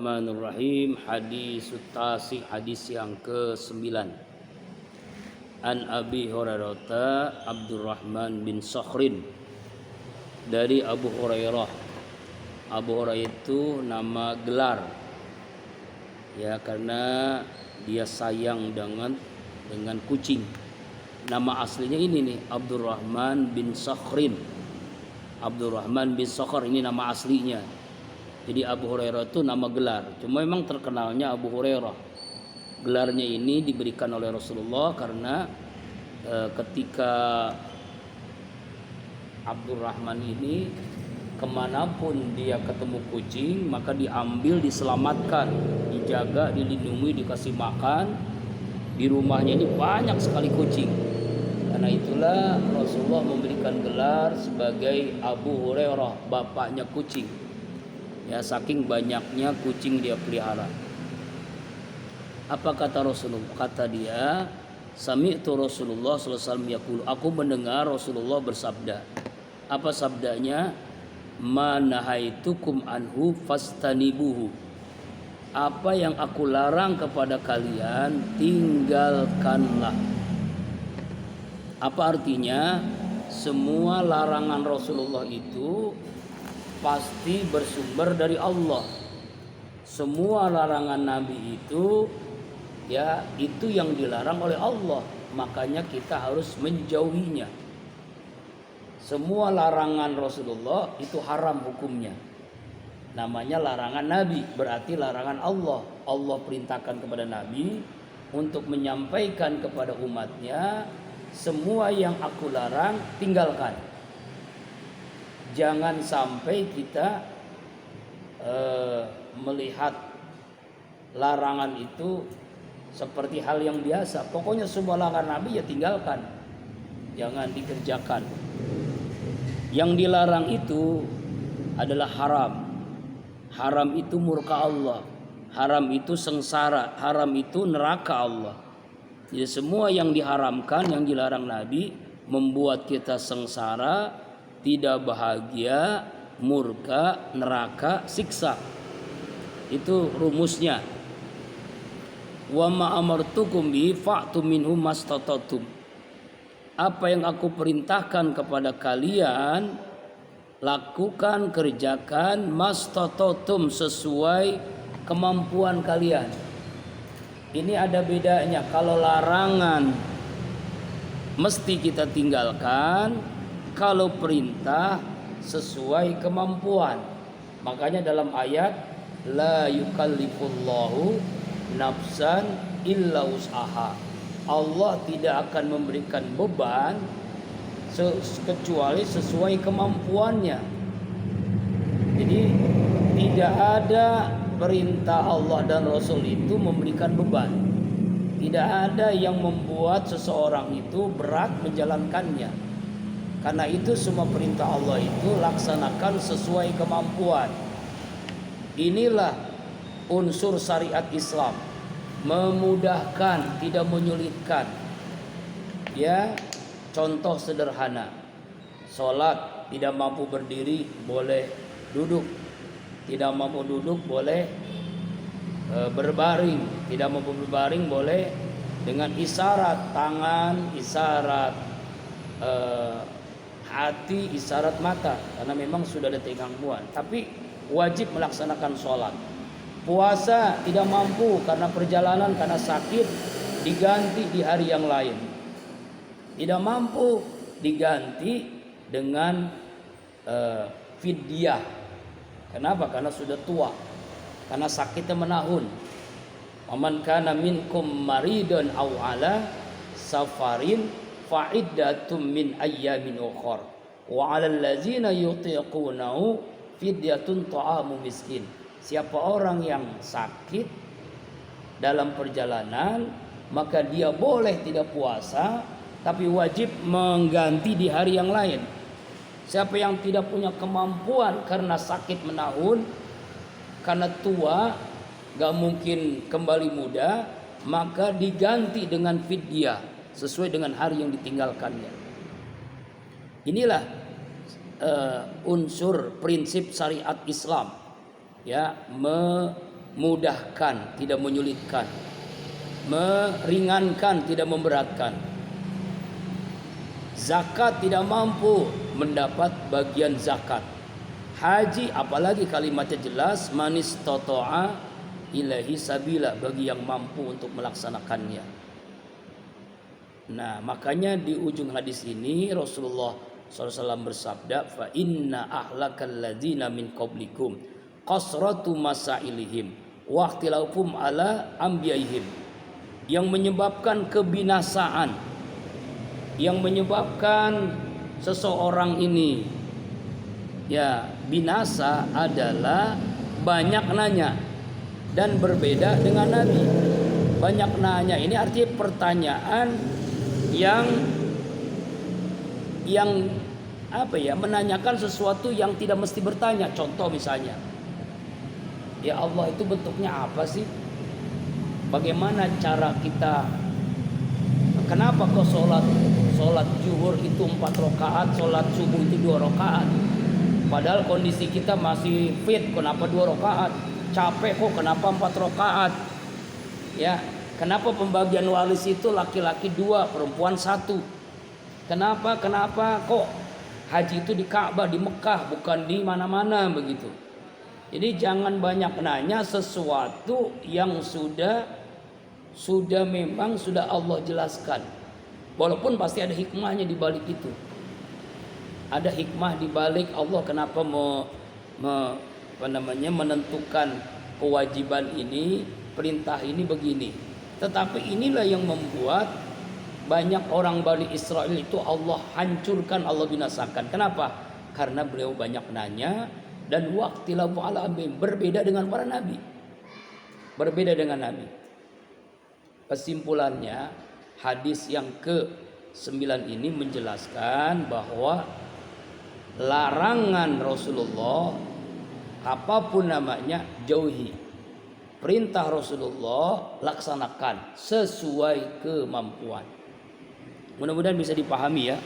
Bismillahirrahmanirrahim. Hadis tasi, hadis yang ke-9. An Abi Hurairah Abdurrahman bin Sakhrin, dari Abu Hurairah. Abu Hurairah itu nama gelar, ya, karena dia sayang dengan kucing. Nama aslinya ini nih, Abdurrahman bin Sakhrin. Abdurrahman bin Sakhr ini nama aslinya. Jadi Abu Hurairah itu nama gelar. Cuma memang terkenalnya Abu Hurairah. Gelarnya ini diberikan oleh Rasulullah karena ketika Abdurrahman ini kemanapun dia ketemu kucing, maka diambil, diselamatkan, dijaga, dilindungi, dikasih makan. Di rumahnya ini banyak sekali kucing. Karena itulah Rasulullah memberikan gelar sebagai Abu Hurairah, bapaknya kucing. Ya, saking banyaknya kucing dia pelihara. Apa kata Rasulullah? Kata dia, sami'tu Rasulullah sallallahu alaihi wasallam yaqul, aku mendengar Rasulullah bersabda. Apa sabdanya? Ma nahaitukum anhu fastanibuhu. Apa yang aku larang kepada kalian, tinggalkanlah. Apa artinya? Semua larangan Rasulullah itu pasti bersumber dari Allah. Semua larangan Nabi itu, ya, itu yang dilarang oleh Allah, makanya kita harus menjauhinya. Semua larangan Rasulullah itu haram hukumnya. Namanya larangan Nabi, berarti larangan Allah. Allah perintahkan kepada Nabi untuk menyampaikan kepada umatnya, semua yang aku larang tinggalkan. Jangan sampai kita melihat larangan itu seperti hal yang biasa. Pokoknya semua larangan Nabi ya tinggalkan, jangan dikerjakan. Yang dilarang itu adalah haram. Haram itu murka Allah. Haram itu sengsara. Haram itu neraka Allah. Jadi semua yang diharamkan, yang dilarang Nabi, membuat kita sengsara, tidak bahagia, murka, neraka, siksa. Itu rumusnya. Wa ma amartukum bi fa'tu minhum mastata'tum. Apa yang aku perintahkan kepada kalian, lakukan, kerjakan, mastata'tum, sesuai kemampuan kalian. Ini ada bedanya. Kalau larangan mesti kita tinggalkan, kalau perintah sesuai kemampuan. Makanya dalam ayat la yukallifullahu nafsan illa wus'aha. Allah tidak akan memberikan beban kecuali sesuai kemampuannya. Jadi tidak ada perintah Allah dan Rasul itu memberikan beban. Tidak ada yang membuat seseorang itu berat menjalankannya. Karena itu semua perintah Allah itu laksanakan sesuai kemampuan. Inilah unsur syariat Islam, memudahkan, tidak menyulitkan. Ya, contoh sederhana, sholat tidak mampu berdiri boleh duduk, tidak mampu duduk boleh berbaring, tidak mampu berbaring boleh dengan isyarat tangan, isyarat hati, isyarat mata, karena memang sudah ada gangguan. Tapi wajib melaksanakan sholat. Puasa tidak mampu karena perjalanan, karena sakit, diganti di hari yang lain. Tidak mampu, diganti dengan fidyah. Kenapa? Karena sudah tua, karena sakitnya menahun. Waman kana minkum maridun aw ala safarin fa'iddatum min ayyamin ukhra wa 'alal ladzina yutiqunahu fidyatun ta'amu miskin. Siapa orang yang sakit dalam perjalanan, maka dia boleh tidak puasa, tapi wajib mengganti di hari yang lain. Siapa yang tidak punya kemampuan karena sakit menahun, karena tua, gak mungkin kembali muda, maka diganti dengan fidyah sesuai dengan hari yang ditinggalkannya. Inilah unsur prinsip syariat Islam, ya, mudahkan, tidak menyulitkan, meringankan, tidak memberatkan. Zakat tidak mampu mendapat bagian zakat. Haji apalagi kalimatnya jelas, manis toto'a ilahi sabila, bagi yang mampu untuk melaksanakannya. Nah, makanya di ujung hadis ini Rasulullah SAW bersabda, fa inna ahlakal ladzina min qablikum qasratu masailihim waqtilahum ala ambiyaihim, yang menyebabkan kebinasaan, yang menyebabkan seseorang ini ya binasa adalah banyak nanya dan berbeda dengan Nabi. Banyak nanya ini artinya pertanyaan yang apa ya, menanyakan sesuatu yang tidak mesti bertanya. Contoh misalnya, ya Allah itu bentuknya apa sih? Bagaimana cara kita? Kenapa kok sholat zuhur itu 4 rakaat, sholat subuh itu 2 rakaat? Padahal kondisi kita masih fit, kenapa 2 rakaat? Capek kok kenapa 4 rakaat? Ya, kenapa pembagian waris itu laki-laki 2, perempuan 1? Kenapa kok haji itu di Ka'bah, di Mekah, bukan di mana-mana begitu? Jadi jangan banyak nanya sesuatu yang sudah memang sudah Allah jelaskan. Walaupun pasti ada hikmahnya di balik itu. Ada hikmah di balik Allah kenapa menentukan kewajiban ini, perintah ini begini. Tetapi inilah yang membuat banyak orang Bani Israel itu Allah hancurkan, Allah binasakan. Kenapa? Karena beliau banyak nanya dan waqtilahu ala ambihim, berbeda dengan para nabi. Berbeda dengan nabi. Kesimpulannya, hadis yang ke-9 ini menjelaskan bahwa larangan Rasulullah apapun namanya jauhi. Perintah Rasulullah laksanakan sesuai kemampuan. Mudah-mudahan bisa dipahami ya.